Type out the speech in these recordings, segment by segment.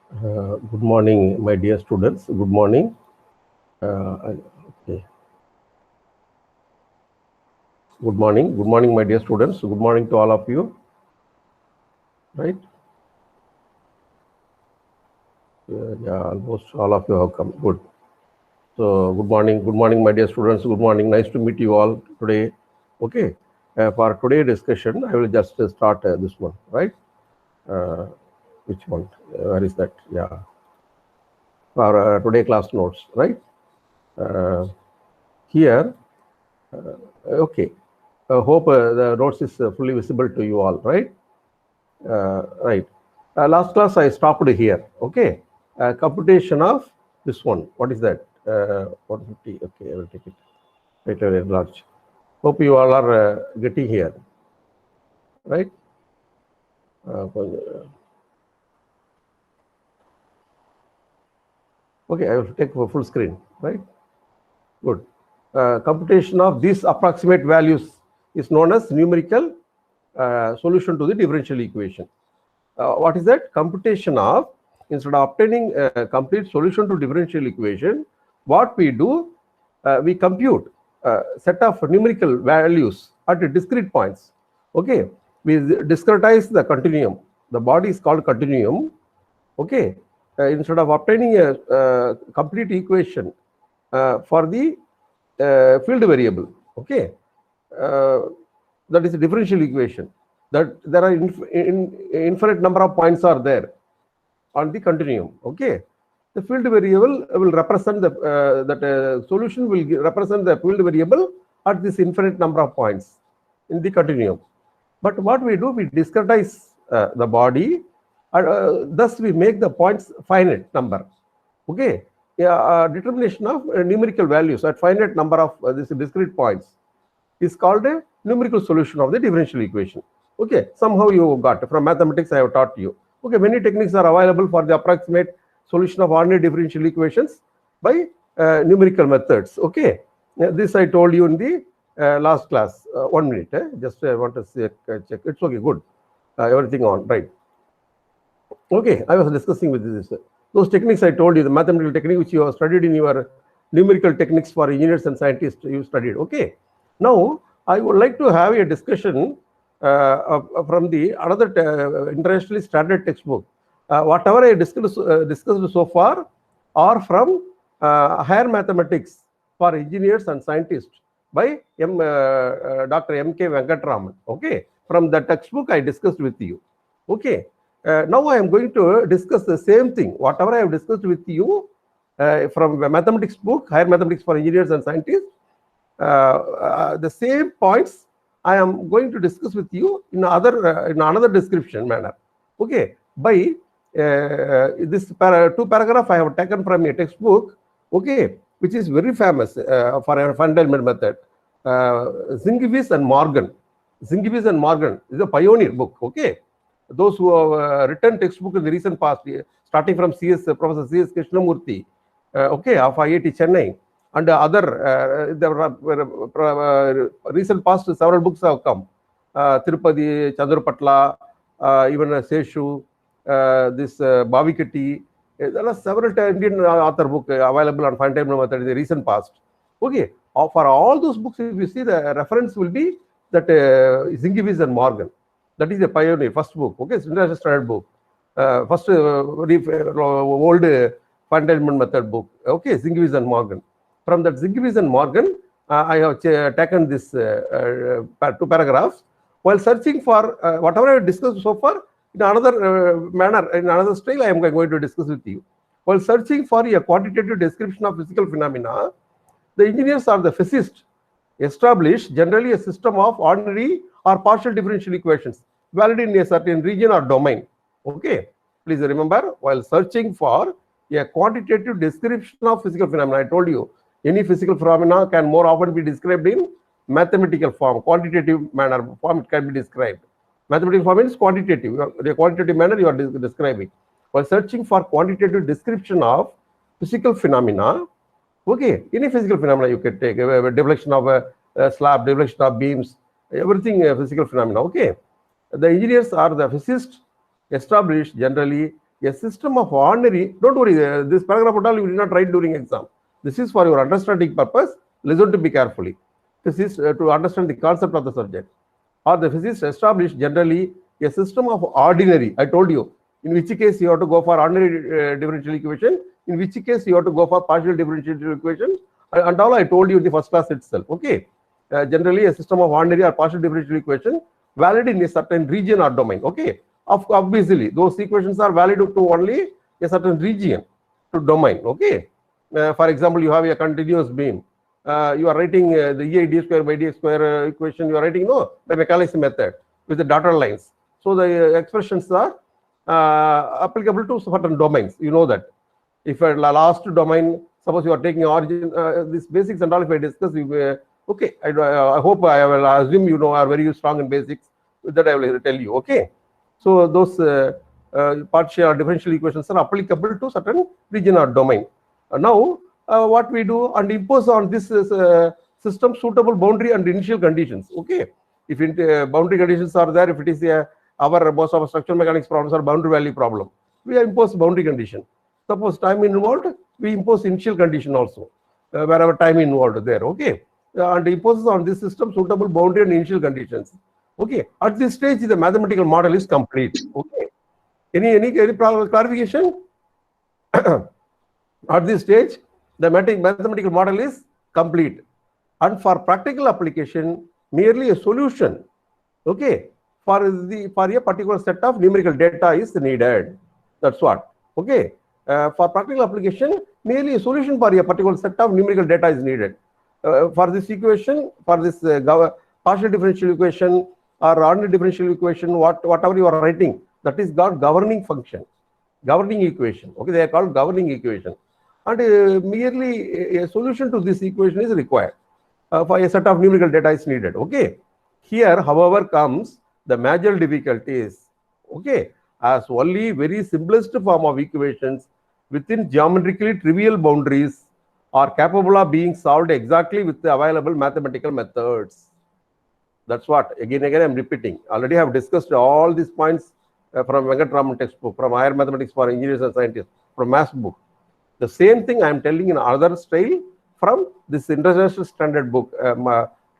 Good morning, my dear students. Good morning. Okay. Good morning. Good morning, my dear students. Good morning to all of you. Right? Yeah, almost all of you have come. Good. So, good morning. Good morning, my dear students. Good morning. Nice to meet you all today. Okay. For today's discussion, I will just start this one. Right? Which one? Where is that? Yeah. For today class notes. Right? Here. Okay. Hope the notes is fully visible to you all, right? Right. Last class I stopped here. Okay. Computation of this one. What is that? 150. Okay, I will take it. Right away, large. Hope you all are getting here, right? Okay, I will take full screen, right? Good. Computation of these approximate values is known as numerical solution to the differential equation. What is that? Computation of, instead of obtaining a complete solution to differential equation, what we do, we compute a set of numerical values at discrete points. Okay, we discretize the continuum. The body is called continuum. Okay, instead of obtaining a complete equation for the field variable, okay, that is a differential equation, that there are infinite number of points are there on the continuum. Okay, the field variable will represent the solution will represent the field variable at this infinite number of points in the continuum. But what we do, we discretize the body, thus we make the points finite number. Okay, yeah, determination of numerical values at finite number of these discrete points is called a numerical solution of the differential equation. Okay, somehow you got from mathematics I have taught you. Okay, many techniques are available for the approximate solution of ordinary differential equations by numerical methods. Okay, this I told you in the last class. 1 minute, just I want to check. It's okay, good. Everything on, right. Okay, I was discussing with this. Those techniques I told you, the mathematical technique which you have studied in your numerical techniques for engineers and scientists, you studied. Okay. Now, I would like to have a discussion from the another internationally standard textbook. Whatever I discussed so far are from higher mathematics for engineers and scientists by Dr. M.K. Venkatraman. Okay. From the textbook I discussed with you. Okay. Now I am going to discuss the same thing. Whatever I have discussed with you from a mathematics book, Higher Mathematics for Engineers and Scientists, the same points I am going to discuss with you in another description manner. Okay, by this two paragraph I have taken from a textbook. Okay, which is very famous for a Fundamental method. Zingivis and Morgan. Zingivis and Morgan is a pioneer book. Okay. Those who have written textbook in the recent past, starting from Professor C.S. Krishnamurthy, okay, of IIT Chennai, and other, recent past several books have come. Tirupati, Chandrapatla, even Seshu, this Bhavikati. There are several Indian author book available on Fundamental method in the recent past. Okay, for all those books, if you see, the reference will be that Zingivis and Morgan. That is a pioneer, first book. Okay, it's international standard book. First old Fundamental method book. Okay, Zingivis and Morgan. From that Zingivis and Morgan, I have taken this two paragraphs. While searching for whatever I have discussed so far, in another manner, in another style, I am going to discuss with you. While searching for a quantitative description of physical phenomena, the engineers or the physicists establish generally a system of ordinary or partial differential equations valid in a certain region or domain. Okay, please remember, while searching for a quantitative description of physical phenomena, I told you any physical phenomena can more often be described in mathematical form, quantitative manner form it can be described. Mathematical form is quantitative, in a quantitative manner you are describing. While searching for quantitative description of physical phenomena, okay, any physical phenomena you can take, a deflection of a slab, deflection of beams, everything physical phenomena. Okay, the engineers or the physicists establish generally A system of ordinary, don't worry, this paragraph at all you did not write during exam. This is for your understanding purpose. Listen to me carefully. This is to understand the concept of the subject. Or the physicists establish generally a system of ordinary. I told you, in which case you have to go for ordinary differential equation, in which case you have to go for partial differential equation, and all I told you in the first class itself. Okay. Generally, a system of ordinary or partial differential equation valid in a certain region or domain. Okay. Obviously, those equations are valid to only a certain region to domain. Okay. For example, you have a continuous beam. You are writing the EI d square by dx square equation. You are writing by Macaulay's method with the dotted lines. So the expressions are applicable to certain domains. You know that. If a last domain, suppose you are taking origin, this basics and all. If I discuss, okay. I hope I will assume you are very strong in basics. That I will tell you. Okay. So those partial or differential equations are applicable to certain region or domain. Now, what we do and impose on this system suitable boundary and initial conditions. Okay. If boundary conditions are there, if it is most of our structural mechanics problems are boundary value problem, we impose boundary condition. Suppose time involved, we impose initial condition also, wherever time involved there. Okay. And imposes on this system suitable boundary and initial conditions. Okay. At this stage, the mathematical model is complete. Okay. Any clarification? At this stage, the mathematical model is complete. And for practical application, merely a solution, okay, for a particular set of numerical data is needed. That's what. Okay. For practical application, merely a solution for a particular set of numerical data is needed. For this equation, for this partial differential equation or ordinary differential equation, whatever you are writing, that is called governing function, governing equation. Okay, they are called governing equation. And merely a solution to this equation is required. For a set of numerical data is needed. Okay. Here, however, comes the major difficulties. Okay. As only very simplest form of equations within geometrically trivial boundaries are capable of being solved exactly with the available mathematical methods. That's what, again, I'm repeating. Already have discussed all these points from Venkatraman textbook, from Higher Mathematics for Engineers and Scientists, from Maths book. The same thing I am telling in other style from this international standard book,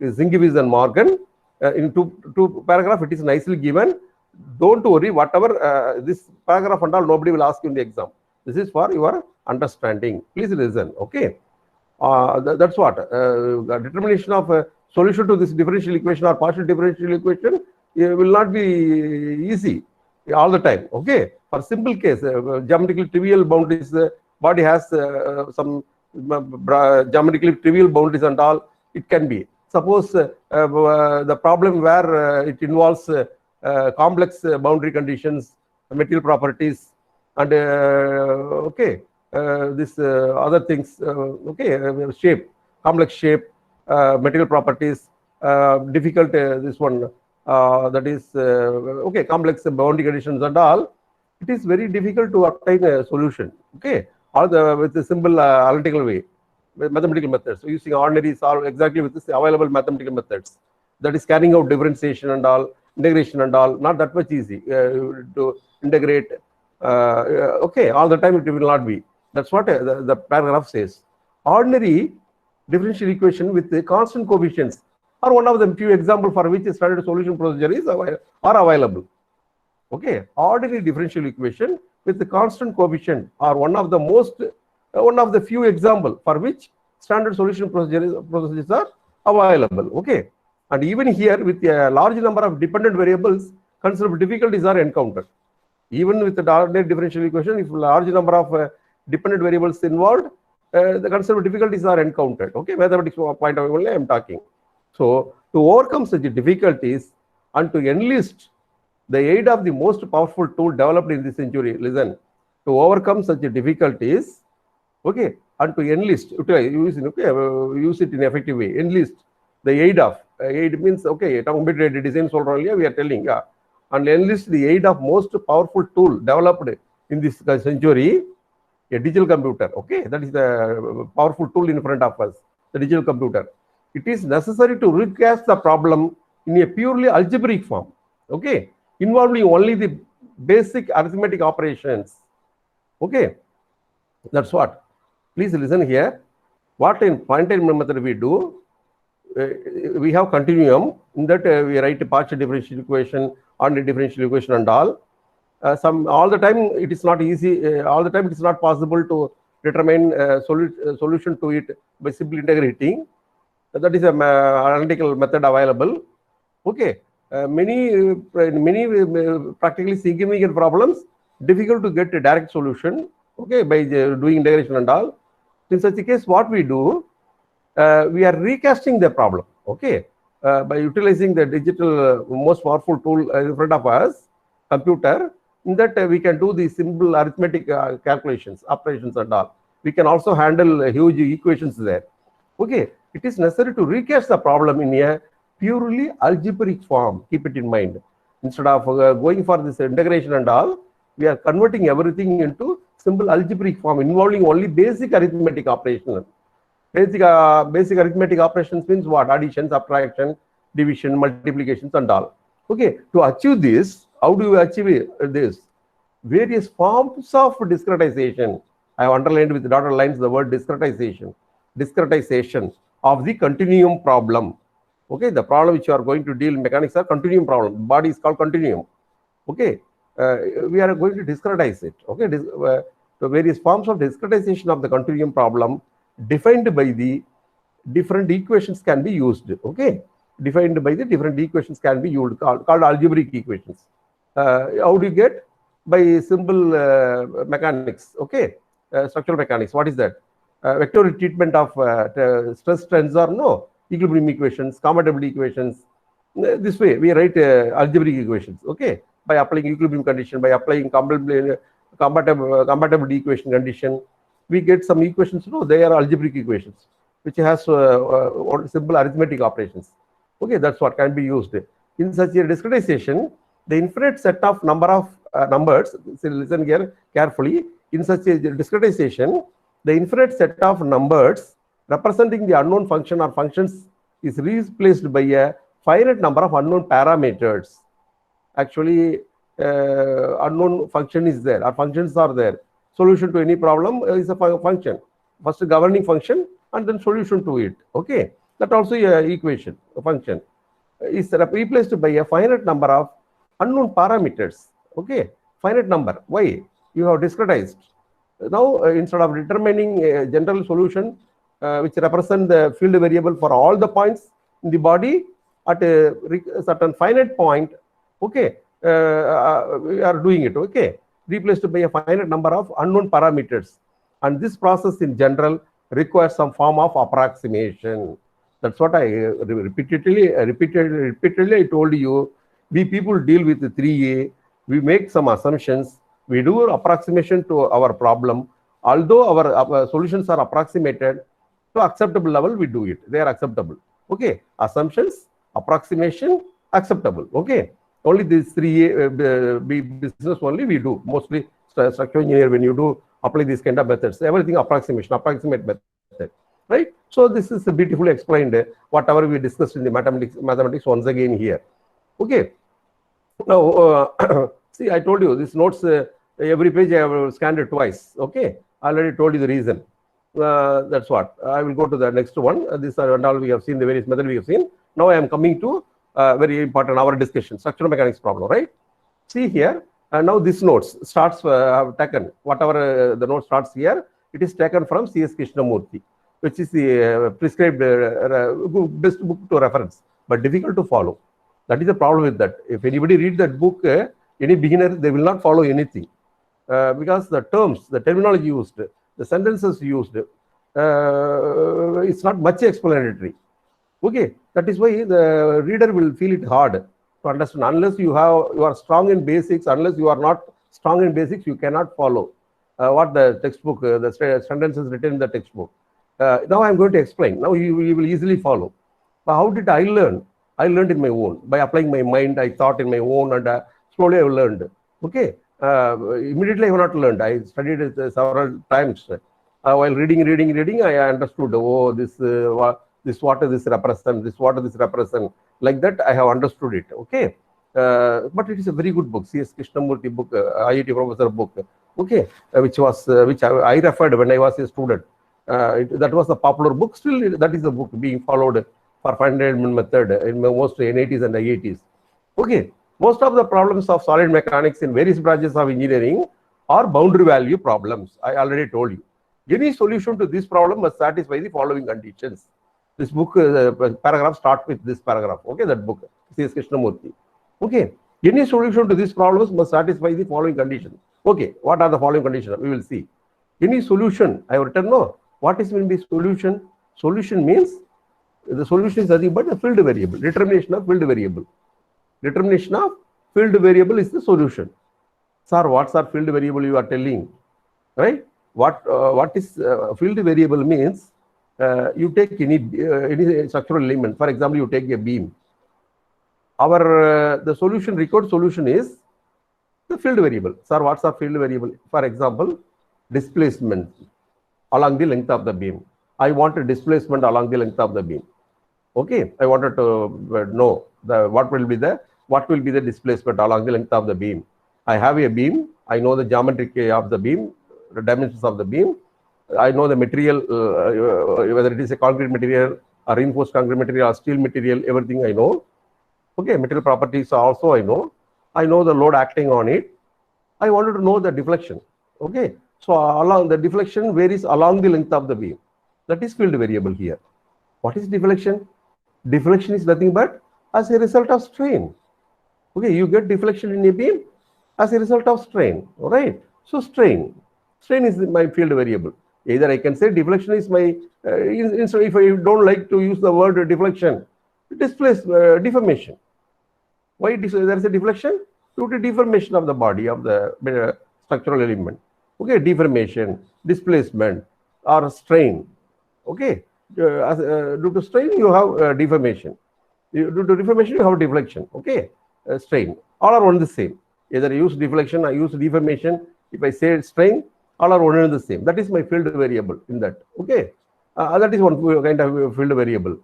Zingiviz and Morgan. In two paragraph, it is nicely given. Don't worry, whatever this paragraph and all, nobody will ask you in the exam. This is for your understanding. Please listen. Okay. That's what. The determination of a solution to this differential equation or partial differential equation will not be easy all the time. Okay. For simple case, geometrically trivial boundaries, body has some geometrically trivial boundaries and all, it can be. Suppose the problem where it involves complex boundary conditions, material properties, and okay, this other things, okay, shape, complex shape, material properties, difficult, this one, that is, okay, complex boundary conditions and all, it is very difficult to obtain a solution. Okay. With a simple analytical way, with mathematical methods. So using ordinary solve exactly with this available mathematical methods. That is carrying out differentiation and all, integration and all, not that much easy to integrate. Okay, all the time it will not be. That's what the paragraph says. Ordinary differential equation with the constant coefficients are one of the few examples for which a standard solution procedure are available. Okay, ordinary differential equation with the constant coefficient are one of the few example for which standard solution procedures are available. Okay, and even here with a large number of dependent variables, considerable difficulties are encountered. Even with the ordinary differential equation, if a large number of dependent variables involved, the considerable difficulties are encountered. Okay, mathematics point of view only I am talking. So to overcome such difficulties and to enlist the aid of the most powerful tool developed in this century, listen, to overcome such difficulties, okay, and to enlist, use it in an effective way, enlist the aid of, aid means, okay, computer design earlier, we are telling, yeah, and enlist the aid of most powerful tool developed in this century, a digital computer, okay, that is the powerful tool in front of us, the digital computer. It is necessary to recast the problem in a purely algebraic form, okay, involving only the basic arithmetic operations, Okay, that's what. Please listen here. What in point-time method we do, we have continuum. In that we write a partial differential equation, ordinary differential equation and all. All the time it is not easy. All the time it is not possible to determine solution to it by simply integrating. That is a analytical method available. Okay, many practically significant problems difficult to get a direct solution. Okay, by doing integration and all. In such a case, what we do, we are recasting the problem. Okay, by utilizing the digital most powerful tool in front of us, computer. In that we can do the simple arithmetic calculations, operations and all. We can also handle huge equations there. Okay, it is necessary to recast the problem in a purely algebraic form. Keep it in mind. Instead of going for this integration and all, we are converting everything into simple algebraic form involving only basic arithmetic operations. Basic arithmetic operations means what? Addition, subtraction, division, multiplications and all. Okay, to achieve this, how do you achieve this? Various forms of discretization. I have underlined with dotted lines the word discretization. Discretization of the continuum problem. Okay, the problem which you are going to deal in mechanics are continuum problem. Body is called continuum. Okay, we are going to discretize it. Okay, the various forms of discretization of the continuum problem defined by the different equations can be used. Okay, defined by the different equations can be used, called algebraic equations. How do you get? By simple mechanics. Okay, structural mechanics. What is that? Vectorial treatment of stress tensor, no, equilibrium equations, commutability equations. This way we write algebraic equations. Okay, by applying equilibrium condition, by applying compatibility equation condition, we get some equations. No, they are algebraic equations which has simple arithmetic operations. Okay, that's what can be used in such a discretization. The infinite set of number of numbers. Listen here carefully. In such a discretization, the infinite set of numbers representing the unknown function or functions is replaced by a finite number of unknown parameters. Actually, unknown function is there, or functions are there. Solution to any problem is a function. First, governing function and then solution to it. Okay, that also a equation, a function is replaced by a finite number of unknown parameters. Okay, finite number. Why? You have discretized. Now, instead of determining a general solution which represent the field variable for all the points in the body at a certain finite point, okay, we are doing it. Okay, replaced by a finite number of unknown parameters, and this process in general requires some form of approximation. That's what I repeatedly I told you. We people deal with the 3A. We make some assumptions. We do approximation to our problem. Although our solutions are approximated to acceptable level, we do it. They are acceptable. Okay, assumptions, approximation, acceptable. Okay, only these 3A business only we do. Mostly structural engineer, when you do apply these kind of methods, everything approximation, approximate method, right? So this is beautifully explained. Whatever we discussed in the mathematics once again here. Okay. Now, see, I told you this notes. Every page I have scanned it twice. Okay, I already told you the reason. That's what. I will go to the next one. This and all we have seen, the various methods we have seen. Now I am coming to very important our discussion, structural mechanics problem, right? See here, now this notes starts, I have taken, whatever the note starts here, it is taken from C.S. Krishnamurthy, which is the prescribed best book to reference, but difficult to follow. That is the problem with that. If anybody read that book, any beginner, they will not follow anything. Because the terms, the terminology used, the sentences used, it's not much explanatory. Okay, that is why the reader will feel it hard to understand. Unless you are strong in basics, unless you are not strong in basics, you cannot follow what the textbook, the sentences written in the textbook. Now I am going to explain. Now you will easily follow. But how did I learn? I learned in my own. By applying my mind, I thought in my own, and slowly I learned. Okay. Immediately I have not learned. I studied it several times. While reading, I understood. Oh, this what this represent, this what this represent. Like that, I have understood it. Okay, but it is a very good book. C.S. Krishnamurthy book, IIT professor book. okay, which I referred when I was a student. That was the popular book. Still, that is the book being followed for finite element method in most NITs and IITs. Okay, most of the problems of solid mechanics in various branches of engineering are boundary value problems. I already told you. Any solution to this problem must satisfy the following conditions. This book paragraph starts with this paragraph. Okay, that book, C.S. Krishnamurthy. Okay, any solution to these problems must satisfy the following conditions. Okay, what are the following conditions? We will see. Any solution, I have written no. What is meant by solution? Solution means the solution is nothing but a field variable, determination of field variable. Determination of field variable is the solution. Sir, what's our field variable you are telling? Right? What is field variable means you take any structural element. For example, you take a beam. Our the solution, required solution is the field variable. Sir, what's our field variable? For example, displacement along the length of the beam. I want a displacement along the length of the beam. Okay, I wanted to know what will be the displacement along the length of the beam. I have a beam. I know the geometry of the beam, the dimensions of the beam. I know the material, whether it is a concrete material or reinforced concrete material or steel material, everything I know. Okay, material properties also I know. I know the load acting on it. I wanted to know the deflection. Okay, so along the deflection varies along the length of the beam. That is field variable here. What is deflection? Deflection is nothing but as a result of strain. Okay, you get deflection in a beam as a result of strain. All right. So strain is my field variable. Either I can say deflection is my, if I don't like to use the word deflection, deformation. Why there is a deflection? Due to deformation of the body of the structural element. Okay, deformation, displacement, or strain. Okay, due to strain you have deformation. Due to deformation you have deflection. Okay, strain. All are one and the same. Either I use deflection, I use deformation. If I say strain, all are one and the same. That is my field variable in that. Okay, that is one kind of field variable.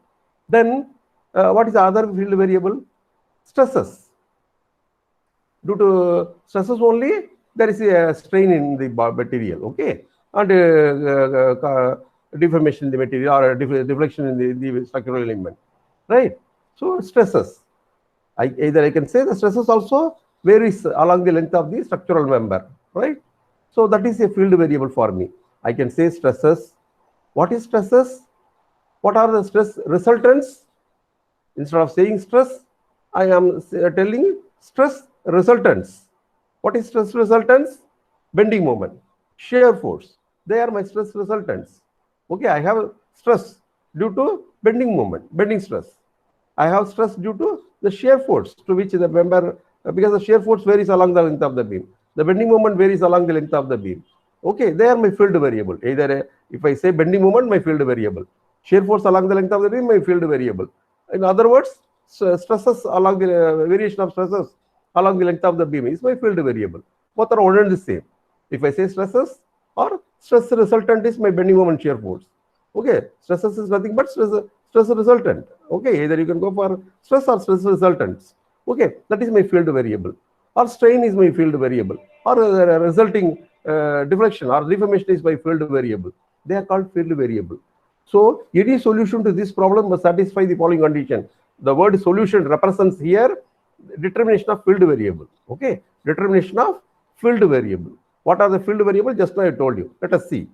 Then what is the other field variable? Stresses. Due to stresses only, there is a strain in the material. Okay, and deformation in the material or deflection in the structural element. Right. So stresses. Either I can say the stresses also varies along the length of the structural member. Right. So that is a field variable for me. I can say stresses. What is stresses? What are the stress resultants? Instead of saying stress, I am telling stress resultants. What is stress resultants? Bending moment, shear force. They are my stress resultants. Okay, I have stress due to bending moment, bending stress. I have stress due to the shear force to which the member, because the shear force varies along the length of the beam. The bending moment varies along the length of the beam. Okay, they are my field variable. Either if I say bending moment, my field variable. Shear force along the length of the beam, my field variable. In other words, stresses along the variation of stresses along the length of the beam is my field variable. Both are one and the same. If I say stresses or stress resultant is my bending moment shear force. Okay, stresses is nothing but stress resultant. Okay, either you can go for stress or stress resultants. Okay, that is my field variable. Or strain is my field variable. Or resulting deflection or deformation is my field variable. They are called field variable. So any solution to this problem must satisfy the following condition. The word solution represents here determination of field variable. Okay, determination of field variable. What are the field variables? Just now I told you. Let us see.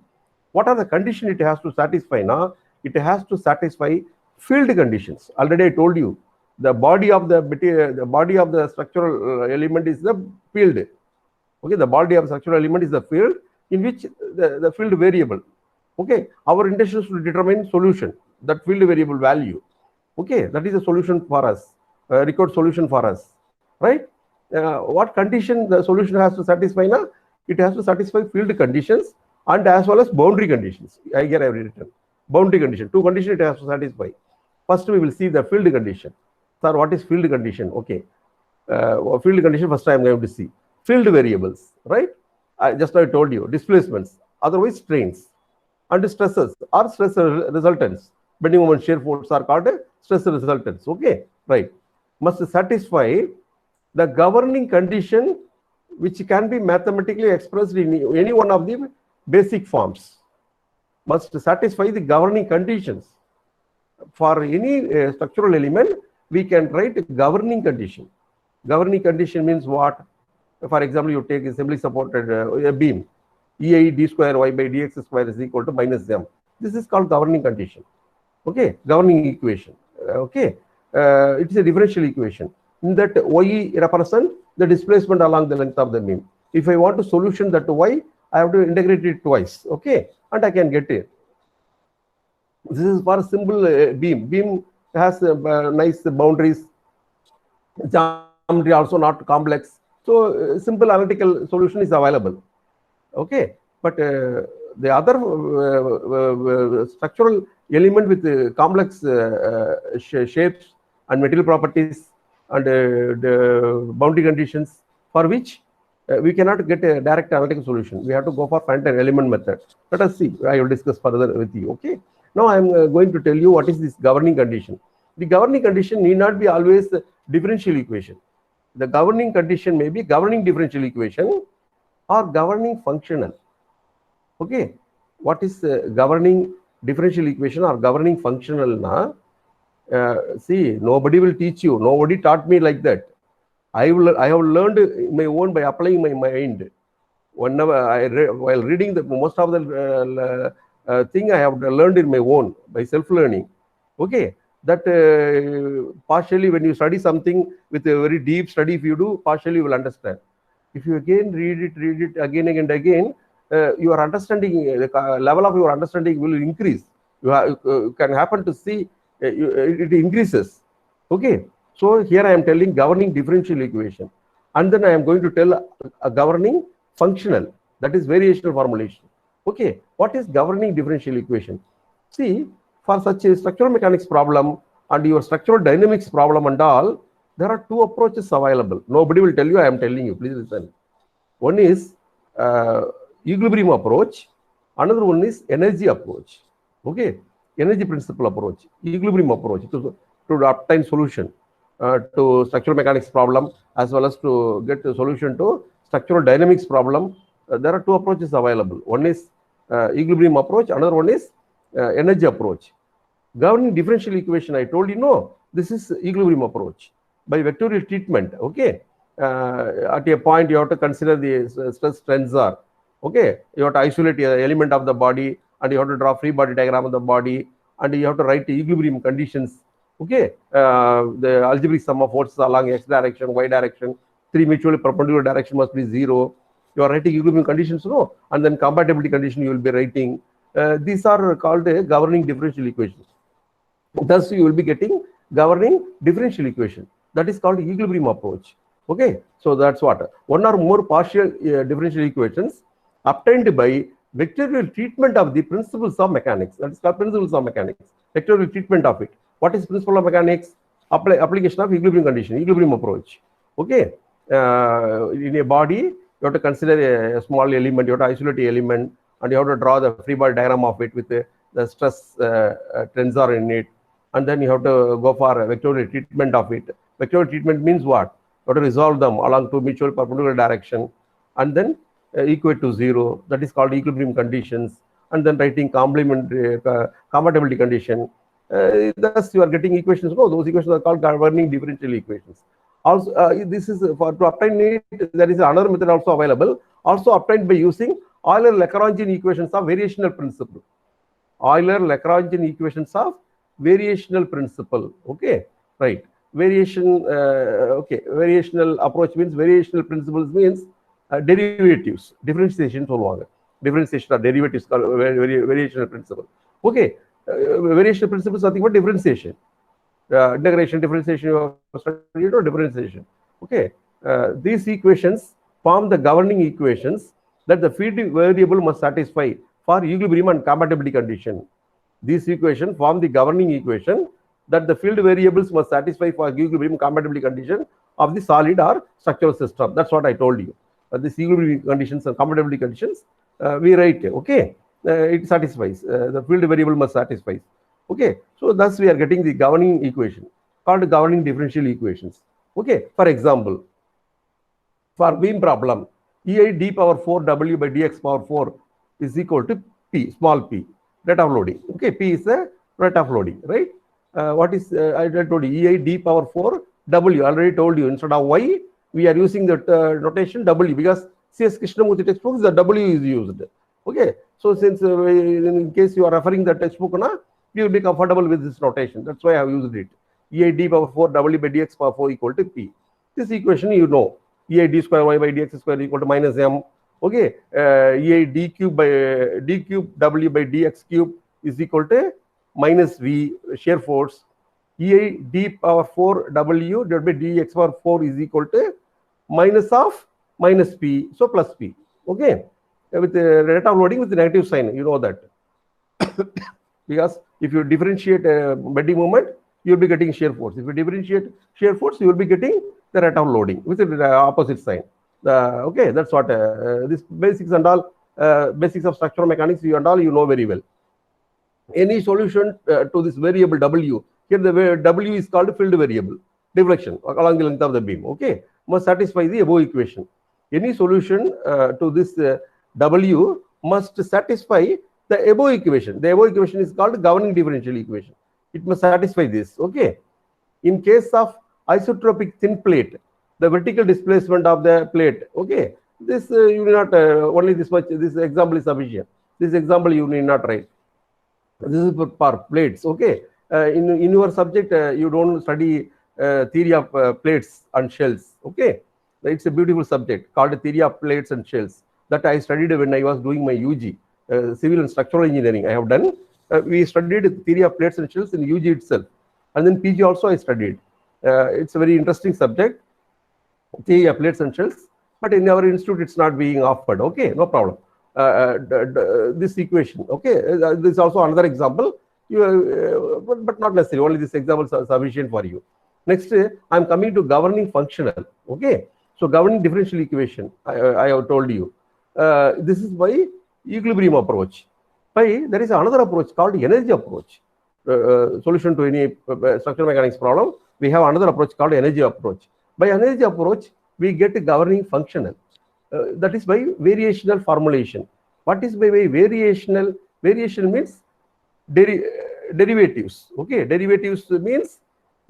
What are the conditions it has to satisfy now? It has to satisfy field conditions. Already I told you the body of the material, the body of the structural element is the field. Okay, the body of structural element is the field in which the field variable. Okay, our intention is to determine solution, that field variable value. Okay, that is a solution for us, record solution for us, right? What condition the solution has to satisfy now? It has to satisfy field conditions and as well as boundary conditions. I have written boundary condition. Two conditions it has to satisfy. First, we will see the field condition. Sir, what is field condition? Okay, field condition first I am going to see. Field variables, right? Just I told you, displacements, otherwise strains, and stresses or stress resultants. Bending moment shear force are called stress resultants. Okay, right. Must satisfy the governing condition which can be mathematically expressed in any one of the basic forms, must satisfy the governing conditions. For any structural element, we can write a governing condition. Governing condition means what? For example, you take a simply supported a beam, EI d square y by dx square is equal to minus m. This is called governing condition. Okay, governing equation. Okay, it is a differential equation. In that y represent the displacement along the length of the beam. If I want to solution that to y, I have to integrate it twice. Okay, and I can get it. This is for a simple beam. Beam has nice boundaries. Geometry also not complex. So simple analytical solution is available. Okay, but the other structural element with complex shapes and material properties and the boundary conditions, for which we cannot get a direct analytical solution. We have to go for finite element method. Let us see. I will discuss further with you. Okay. Now I am going to tell you what is this governing condition. The governing condition need not be always the differential equation. The governing condition may be governing differential equation or governing functional. Okay, what is governing differential equation or governing functional? See, nobody will teach you. Nobody taught me like that. I have learned my own by applying my mind. Whenever while reading the most of the thing I have learned in my own by self-learning. Okay, that partially when you study something with a very deep study, if you do, partially you will understand. If you again read it again and again, your understanding, the level of your understanding will increase. You can happen to see it increases. Okay, so here I am telling governing differential equation, and then I am going to tell a governing functional, that is variational formulation. Okay, what is governing differential equation? See, for such a structural mechanics problem and your structural dynamics problem and all, there are two approaches available. Nobody will tell you, I am telling you, please listen. One is equilibrium approach, another one is energy approach. Okay, energy principle approach, equilibrium approach to obtain solution to structural mechanics problem as well as to get a solution to structural dynamics problem. There are two approaches available. One is equilibrium approach, another one is energy approach. Governing differential equation, I told you, no, this is equilibrium approach by vectorial treatment. Okay, at a point you have to consider the stress tensor. Okay, you have to isolate the element of the body and you have to draw free body diagram of the body and you have to write the equilibrium conditions. Okay, the algebraic sum of forces along x direction, y direction, three mutually perpendicular direction must be 0. You are writing equilibrium conditions, no, and then compatibility condition you will be writing. These are called a governing differential equations. Thus, you will be getting governing differential equation. That is called equilibrium approach. Okay, so that's what one or more partial differential equations obtained by vectorial treatment of the principles of mechanics. That is called principles of mechanics. Vectorial treatment of it. What is principle of mechanics? Application of equilibrium condition, equilibrium approach. Okay, in a body, you have to consider a small element, you have to isolate the element, and you have to draw the free body diagram of it with the stress tensor in it. And then you have to go for a vectorial treatment of it. Vectorial treatment means what? You have to resolve them along two mutual perpendicular direction and then equate to 0. That is called equilibrium conditions. And then writing compatibility condition. Thus, you are getting equations. No, those equations are called governing differential equations. Also, this is for to obtain it. There is another method also available. Also obtained by using Euler-Lagrangian equations of variational principle. Euler-Lagrangian equations of variational principle. Okay, right. Variation. Okay, variational approach means variational principles means derivatives. Differentiation solve. Differentiation or derivatives called variational principle. Okay, variational principles nothing but differentiation. Integration, differentiation, differentiation. Okay, these equations form the governing equations that the field variable must satisfy for equilibrium and compatibility condition. These equations form the governing equation that the field variables must satisfy for equilibrium compatibility condition of the solid or structural system. That's what I told you. These equilibrium conditions and compatibility conditions, we write. Okay, it satisfies. The field variable must satisfy. Okay, so thus we are getting the governing equation called governing differential equations. Okay, for example, For beam problem, EI d power 4 W by dx power 4 is equal to P, small p, rate of loading. Okay, P is the rate of loading, right? What is, I told you, EI d power 4 W, already told you, instead of Y, we are using the notation W because CS Krishnamurthy textbooks, the W is used. Okay, so since in case you are referring the textbook, you will be comfortable with this notation. That's why I have used it. EI d power 4 W by dx power 4 equal to P. This equation you know. EI d square y by dx square equal to minus m. Okay, EI d cube W by dx cube is equal to minus V shear force. EI d power 4 W divided by dx power 4 is equal to minus of minus P, so plus P. Okay, with the rate of loading with the negative sign, you know that. Because if you differentiate bending moment, you will be getting shear force. If you differentiate shear force, you will be getting the rate of loading with the opposite sign. Okay, that's what this basics and all, basics of structural mechanics, you and all, you know very well. Any solution to this variable W, here the W is called field variable, deflection along the length of the beam, okay, must satisfy the above equation. Any solution to this W must satisfy the above equation. The above equation is called governing differential equation. It must satisfy this, okay. In case of isotropic thin plate, the vertical displacement of the plate, okay, this you need not, only this much, this example is sufficient. This example you need not write. This is for plates, okay. In your subject, you don't study theory of plates and shells, okay. It's a beautiful subject called theory of plates and shells that I studied when I was doing my UG, civil and structural engineering I have done. We studied theory of plates and shells in UG itself, and then PG also I studied. It's a very interesting subject, theory of plates and shells, but in our institute it's not being offered, okay, no problem. This equation, okay, this is also another example, but not necessarily, only this example is sufficient for you. Next, I am coming to governing functional, okay. So governing differential equation, I have told you, this is by equilibrium approach. By there is another approach called energy approach. Solution to any structural mechanics problem, we have another approach called energy approach. By energy approach, we get a governing functional. That is by variational formulation. What is by variational? Variation means derivatives. Okay, derivatives means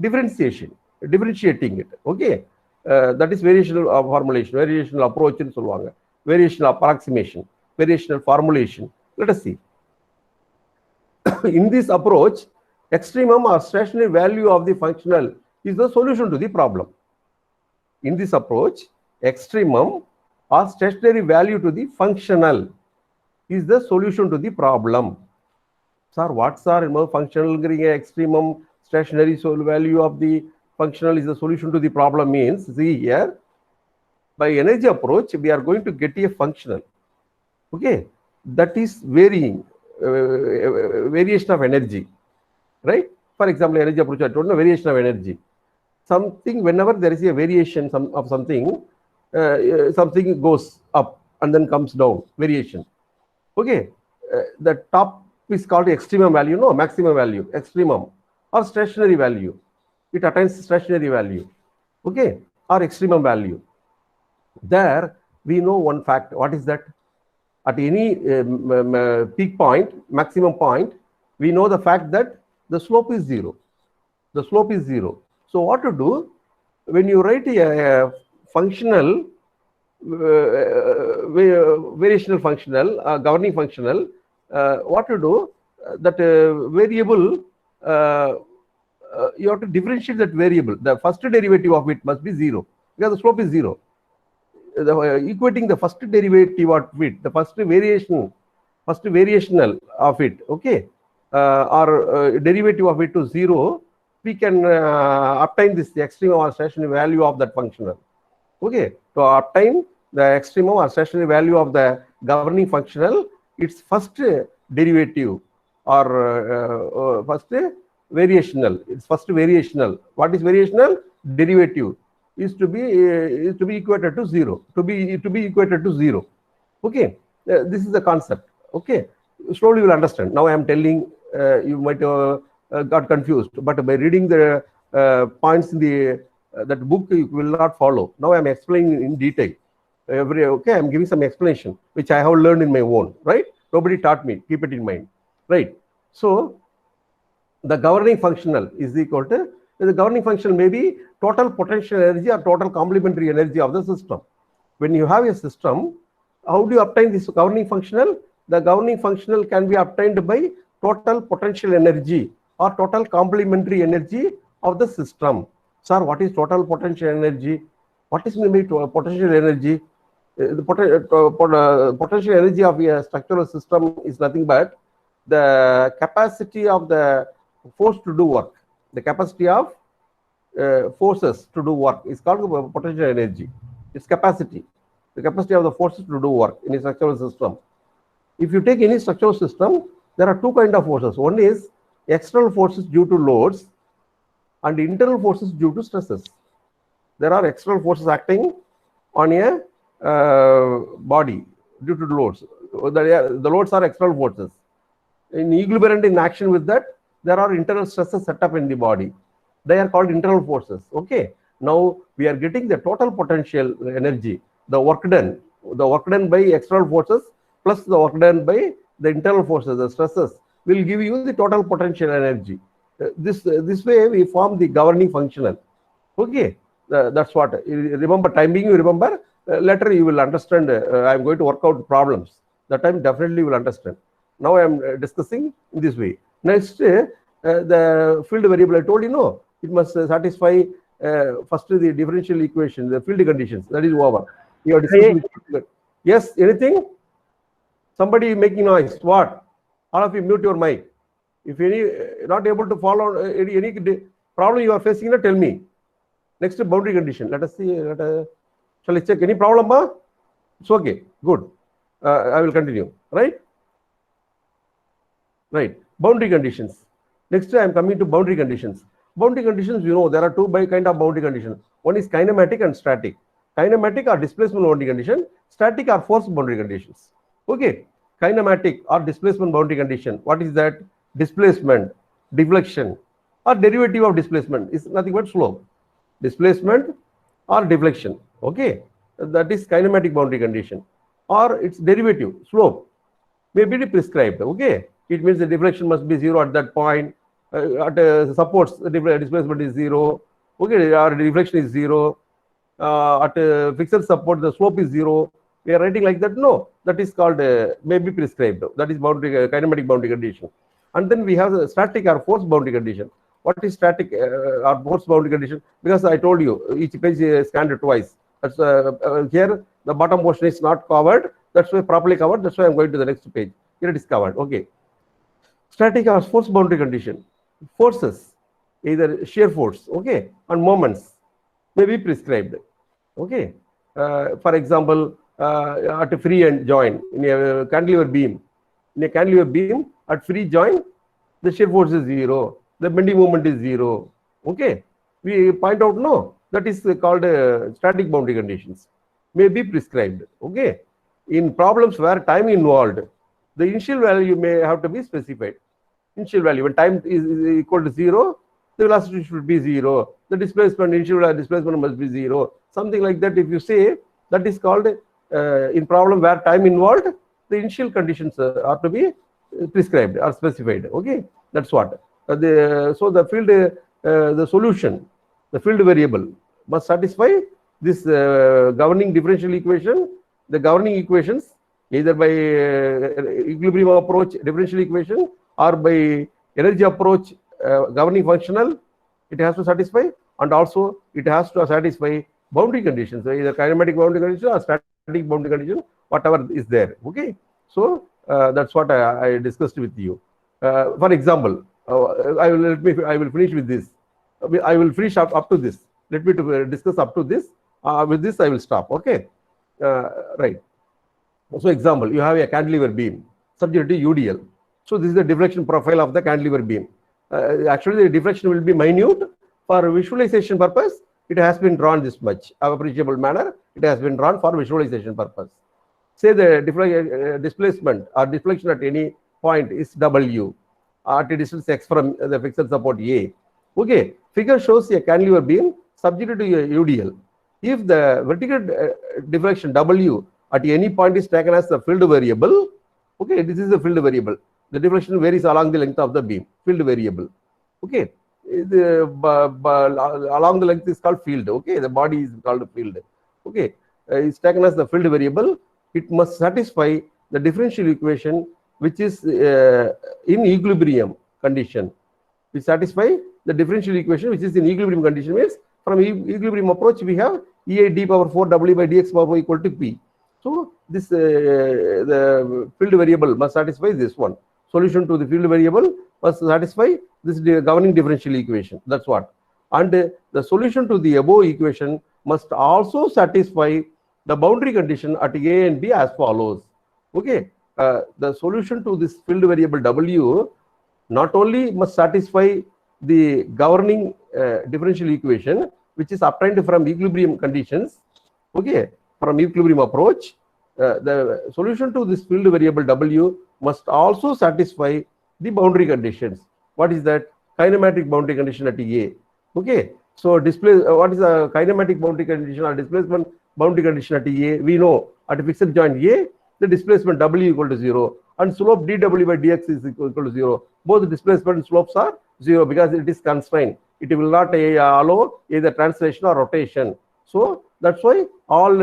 differentiation, differentiating it. Okay, that is variational formulation, variational approach in solvanga, variational approximation, variational formulation. Let us see. In this approach, extremum or stationary value of the functional is the solution to the problem. In this approach, extremum or stationary value to the functional is the solution to the problem. Sir, what's our functional extremum stationary value of the functional is the solution to the problem means, see here, by energy approach, we are going to get a functional, okay, that is varying, variation of energy, right? For example, energy approach, I told you, variation of energy. Something, whenever there is a variation of something, something goes up and then comes down, variation. Okay, the top is called extremum value, no, maximum value, extremum, or stationary value. It attains stationary value, okay, or extremum value. There, we know one fact. What is that? At any peak point, maximum point, we know the fact that the slope is zero. The slope is zero. So what to do when you write a functional, variational functional, governing functional, what to do, that variable, you have to differentiate that variable. The first derivative of it must be zero because the slope is zero. Equating the first derivative of it, the first variational of it, okay, or derivative of it to zero, we can obtain this extremum or stationary value of that functional. Okay, to obtain the extremum or stationary value of the governing functional, its first derivative or first variational. It's first variational. What is variational? Derivative is to be equated to zero. To be equated to zero. Okay, this is the concept. Okay, slowly you will understand. Now I am telling, you might got confused, but by reading the points in the that book you will not follow. Now I am explaining in detail. Okay, I am giving some explanation which I have learned in my own, right? Nobody taught me. Keep it in mind, right? So the governing functional is equal to, the governing functional may be total potential energy or total complementary energy of the system. When you have a system, how do you obtain this governing functional? The governing functional can be obtained by total potential energy or total complementary energy of the system. Sir, what is total potential energy? What is maybe potential energy? The potential energy of a structural system is nothing but the capacity of the force to do work. The capacity of forces to do work is called potential energy. Its capacity, the capacity of the forces to do work in a structural system. If you take any structural system, there are two kinds of forces. One is external forces due to loads and internal forces due to stresses. There are external forces acting on a body due to loads. The loads are external forces. In equilibrium, in action with that, there are internal stresses set up in the body. They are called internal forces. Okay. Now we are getting the total potential energy, the work done by external forces plus the work done by the internal forces, the stresses, will give you the total potential energy. This way we form the governing functional. Okay. That's what. Remember, time being, you remember. Later you will understand. I am going to work out problems. That time definitely you will understand. Now I am discussing in this way. Next, the field variable. I told you, no, it must satisfy first the differential equation, the field conditions. That is over. You are discussing. Yes, anything? Somebody making noise. What? All of you mute your mic. If any not able to follow any problem you are facing, tell me. Next, boundary condition. Let us see. Shall I check any problem? It's okay. Good. I will continue. Right? Right. Boundary conditions. Next, I am coming to boundary conditions. Boundary conditions, you know, there are two kind of boundary conditions. One is kinematic and static. Kinematic are displacement boundary condition. Static are force boundary conditions. Okay. Kinematic or displacement boundary condition. What is that? Displacement, deflection, or derivative of displacement is nothing but slope. Displacement or deflection. Okay. That is kinematic boundary condition. Or its derivative, slope, may be prescribed. Okay. It means the deflection must be 0 at that point. At supports, the displacement is 0. Okay, our deflection is 0. At fixed support, the slope is 0. We are writing like that. No, that is called may be prescribed. That is boundary kinematic boundary condition. And then we have the static or force boundary condition. What is static or force boundary condition? Because I told you each page is scanned twice. That's here the bottom portion is not covered. That's why properly covered. That's why I'm going to the next page. Here it is covered. Okay. Static or force boundary condition. Forces, either shear force, okay, and moments may be prescribed. Okay. For example, at a free end joint in a cantilever beam, at free joint, the shear force is 0. The bending moment is 0. Okay. We point out, no, that is called static boundary conditions. May be prescribed. Okay. In problems where time involved, the initial value may have to be specified. Initial value, when time is equal to 0, the velocity should be 0. The displacement, initial displacement must be 0. Something like that. If you say, that is called in problem where time involved, the initial conditions are to be prescribed or specified. Okay, that's what. So the field, the solution, the field variable must satisfy this governing differential equation, the governing equations, either by equilibrium approach differential equation or by energy approach governing functional. It has to satisfy, and also it has to satisfy boundary conditions, either kinematic boundary condition or static boundary condition, whatever is there. Okay, so that's what I discussed with you. For example, I will finish with this. I will finish up to this. Let me to discuss up to this. With this, I will stop. Okay, right. So, example, you have a cantilever beam subject to UDL. So, this is the deflection profile of the cantilever beam. Actually, the deflection will be minute. For visualization purpose, it has been drawn this much, appreciable manner. It has been drawn for visualization purpose. Say the displacement or deflection at any point is W at a distance x from the fixed support A. Okay, figure shows a cantilever beam subjected to a UDL. If the vertical deflection W at any point is taken as the field variable, okay, this is the field variable. The deflection varies along the length of the beam, field variable. Okay, along the length is called field. Okay, the body is called field. Okay, it's taken as the field variable. It must satisfy the differential equation which is in equilibrium condition. We satisfy the differential equation which is in equilibrium condition means from equilibrium approach we have EA d power 4 W by dx power 4 equal to P. So this the field variable must satisfy this one. Solution to the field variable must satisfy this governing differential equation. That's what. And the solution to the above equation must also satisfy the boundary condition at A and B as follows. Okay, the solution to this field variable W not only must satisfy the governing differential equation which is obtained from equilibrium conditions, okay, from equilibrium approach, the solution to this field variable W must also satisfy the boundary conditions. What is that? Kinematic boundary condition at A. Okay, so display what is the kinematic boundary condition or displacement boundary condition at A? We know at a fixed joint A, the displacement W equal to 0 and slope dW by dx is equal to 0. Both displacement and slopes are 0 because it is constrained. It will not allow either translation or rotation. So that's why all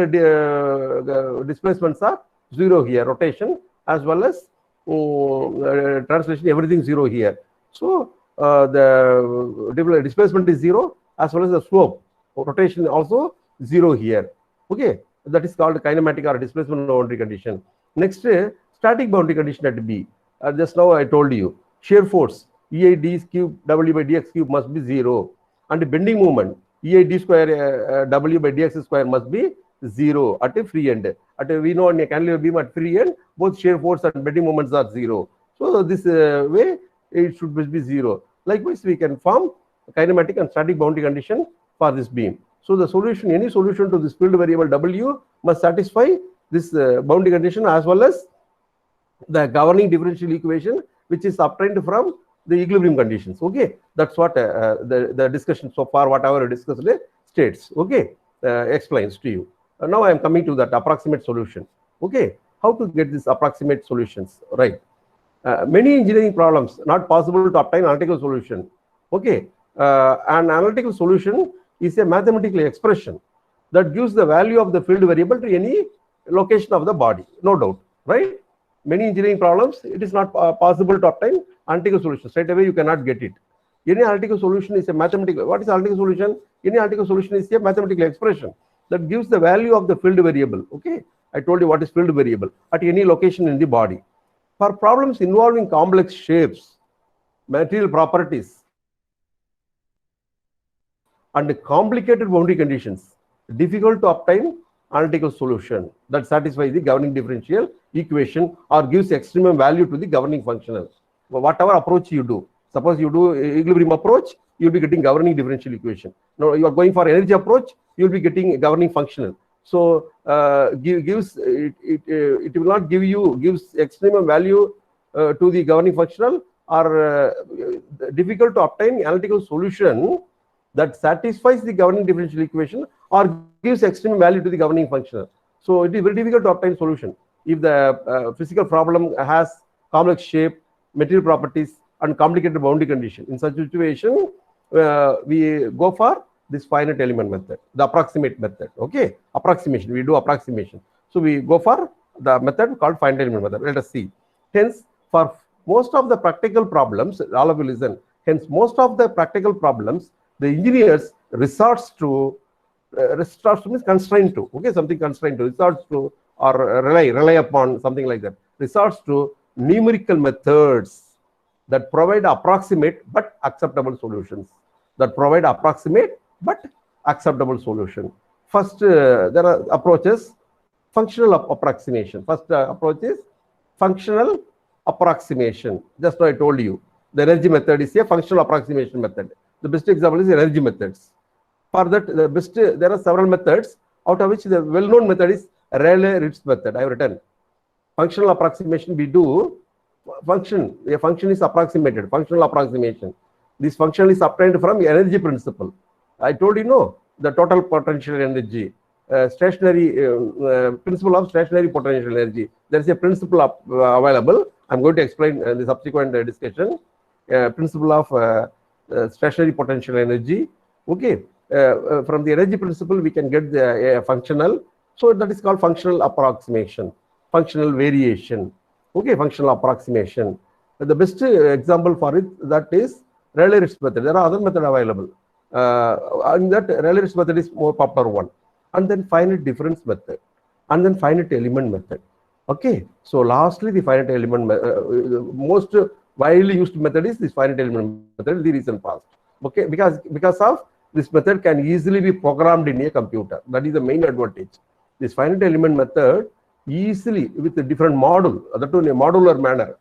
displacements are 0 here, rotation as well as translation, everything 0 here. So the displacement is 0 as well as the slope, rotation also 0 here. Okay, that is called kinematic or displacement boundary condition. Next, static boundary condition at B. Just now I told you, shear force EA d cube W by dx cube must be 0, and bending moment EA d square W by dx square must be 0 at a free end. We know in a cantilever beam at free end, both shear force and bending moments are 0. So this way it should be 0. Likewise, we can form kinematic and static boundary condition for this beam. So the solution, any solution to this field variable W must satisfy this boundary condition as well as the governing differential equation which is obtained from the equilibrium conditions. Okay, that's what the discussion so far, whatever discussed states. Okay, explains to you. Now I am coming to that approximate solution. Okay, how to get these approximate solutions, right? Many engineering problems not possible to obtain analytical solution. Okay, an analytical solution is a mathematical expression that gives the value of the field variable to any location of the body, no doubt, right? Many engineering problems, it is not possible to obtain analytical solution. Straight away, you cannot get it. Any analytical solution is a mathematical. What is analytical solution? Any analytical solution is a mathematical expression that gives the value of the field variable. Okay, I told you what is field variable at any location in the body. For problems involving complex shapes, material properties, and complicated boundary conditions, difficult to obtain analytical solution that satisfies the governing differential equation or gives extremum value to the governing functional. Whatever approach you do, suppose you do equilibrium approach, you will be getting governing differential equation. Now you are going for energy approach, you will be getting governing functional. So it will not give you, gives extremum value to the governing functional or difficult to obtain analytical solution that satisfies the governing differential equation or gives extreme value to the governing functional. So it is very difficult to obtain solution if the physical problem has complex shape, material properties, and complicated boundary condition. In such situation, we go for this finite element method, the approximate method. Okay, approximation. We do approximation. So we go for the method called finite element method. Let us see. Hence, for most of the practical problems, all of you listen. Hence, most of the practical problems, the engineers resorts to means constrained to, okay, something constrained to, resorts to or rely upon something like that, resorts to numerical methods that provide approximate but acceptable solutions. That provide approximate but acceptable solution. First, there are approaches, functional approximation. First approach is functional approximation. Just now I told you, the energy method is a functional approximation method. The best example is energy methods. For that, the best, there are several methods, out of which the well-known method is Rayleigh-Ritz method. I have written. Functional approximation we do, a function is approximated, functional approximation. This function is obtained from energy principle. I told you, no, the total potential energy, principle of stationary potential energy. There is a principle available. I'm going to explain in the subsequent discussion. Principle of stationary potential energy. Okay, from the energy principle, we can get the functional. So that is called functional approximation, functional variation. Okay, functional approximation. The best example for it, that is Rayleigh-Ritz method. There are other methods available. And that Rayleigh-Ritz method is more popular one. And then finite difference method, and then finite element method. Okay, so lastly, the finite element most widely used method is this finite element method in the recent past. Okay, because of this method can easily be programmed in a computer. That is the main advantage. This finite element method easily with a different model, that in a modular manner,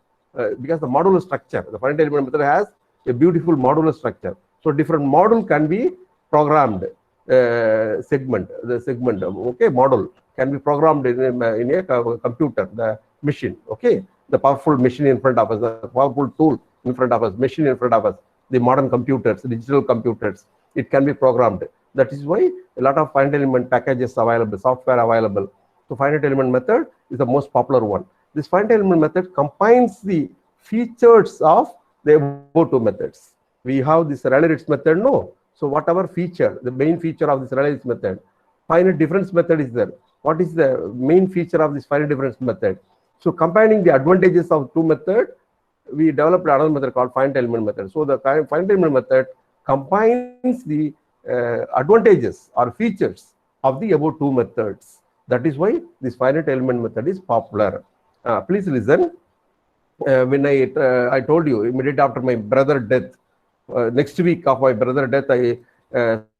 because the modular structure, the finite element method has a beautiful modular structure. So different model can be programmed. Segment, okay, model can be programmed in a computer, the machine. Okay, the powerful machine in front of us, the powerful tool in front of us, machine in front of us, the modern computers, digital computers, it can be programmed. That is why a lot of finite element packages available, software available. So finite element method is the most popular one. This finite element method combines the features of the above two methods. We have this Rayleigh-Ritz method, no? So whatever feature, the main feature of this Rayleigh-Ritz method, finite difference method is there. What is the main feature of this finite difference method? So combining the advantages of two methods, we developed another method called finite element method. So the finite element method combines the advantages or features of the above two methods. That is why this finite element method is popular. Please listen. When I told you immediately after my brother's death, next week of my brother's death, I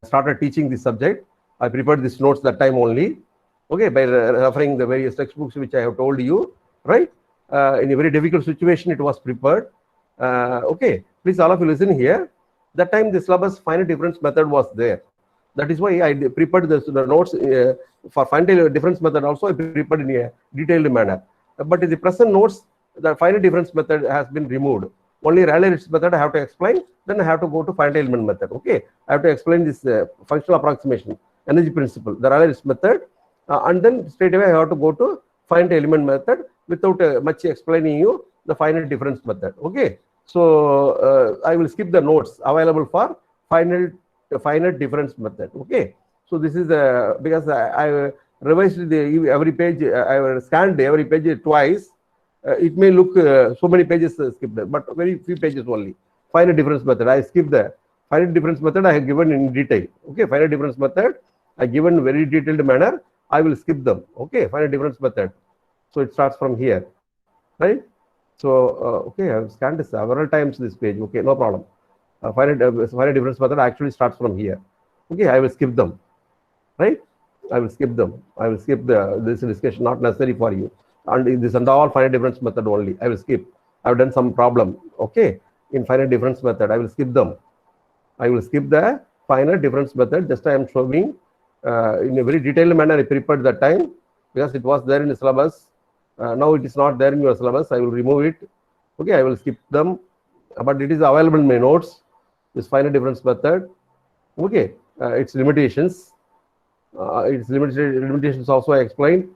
started teaching this subject. I prepared these notes that time only, okay, by referring the various textbooks which I have told you, right? In a very difficult situation, it was prepared. Okay, please all of you listen here. That time the syllabus finite difference method was there. That is why I prepared the notes for finite difference method also. I prepared in a detailed manner. But in the present notes, the finite difference method has been removed. Only Rayleigh-Ritz method I have to explain, then I have to go to finite element method. Okay, I have to explain this functional approximation, energy principle, the Rayleigh-Ritz method, and then straight away I have to go to finite element method without much explaining you the finite difference method. Okay, so I will skip the notes available for finite difference method. Okay, so this is because I revised every page, I scanned every page twice. It may look so many pages skipped, but very few pages only. Finite difference method, I skipped the finite difference method. I have given in detail. Okay, finite difference method, I given very detailed manner. I will skip them. Okay, finite difference method. So it starts from here, right? So okay, I have scanned several times this page. Okay, no problem. Finite difference method actually starts from here. Okay, I will skip them, right? I will skip them. I will skip this discussion, not necessary for you. And this and all finite difference method only. I will skip. I have done some problem. Okay, in finite difference method, I will skip them. I will skip the finite difference method. Just I am showing in a very detailed manner. I prepared that time because it was there in the syllabus. Now it is not there in your syllabus. I will remove it. Okay, I will skip them, but it is available in my notes. This finite difference method. Okay, its limitations. Its limitations also I explained.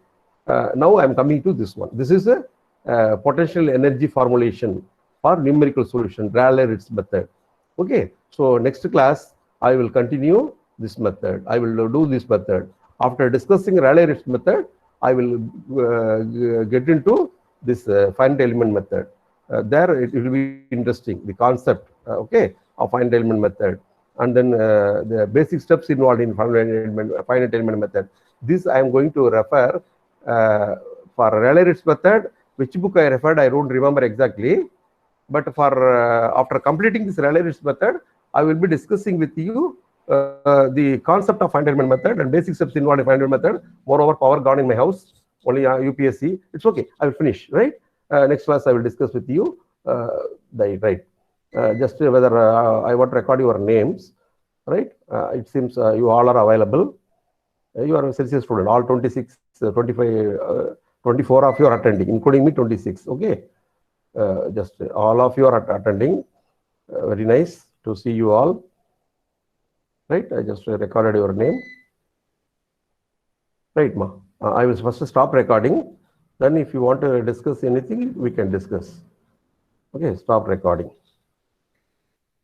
Now I am coming to this one. This is a potential energy formulation for numerical solution, Rayleigh-Ritz method. Okay, so next class I will continue this method. I will do this method. After discussing Rayleigh-Ritz method, I will get into this finite element method. There it will be interesting, the concept, okay, of finite element method, and then the basic steps involved in finite element method. This I am going to refer for Rayleigh-Ritz method. Which book I referred, I don't remember exactly. But for after completing this Rayleigh-Ritz method, I will be discussing with you the concept of finite element method and basic steps involved in finite element method. Moreover, power gone in my house, only UPSC. It's okay. I will finish, right? Next class, I will discuss with you just whether I want to record your names, right? It seems you all are available. You are a Celsius student, all 26, 25, 24 of you are attending, including me, 26. Okay. Just all of you are attending. Very nice to see you all. right? I just recorded your name. Right, ma. I will first stop recording. Then if you want to discuss anything, we can discuss. Okay, stop recording.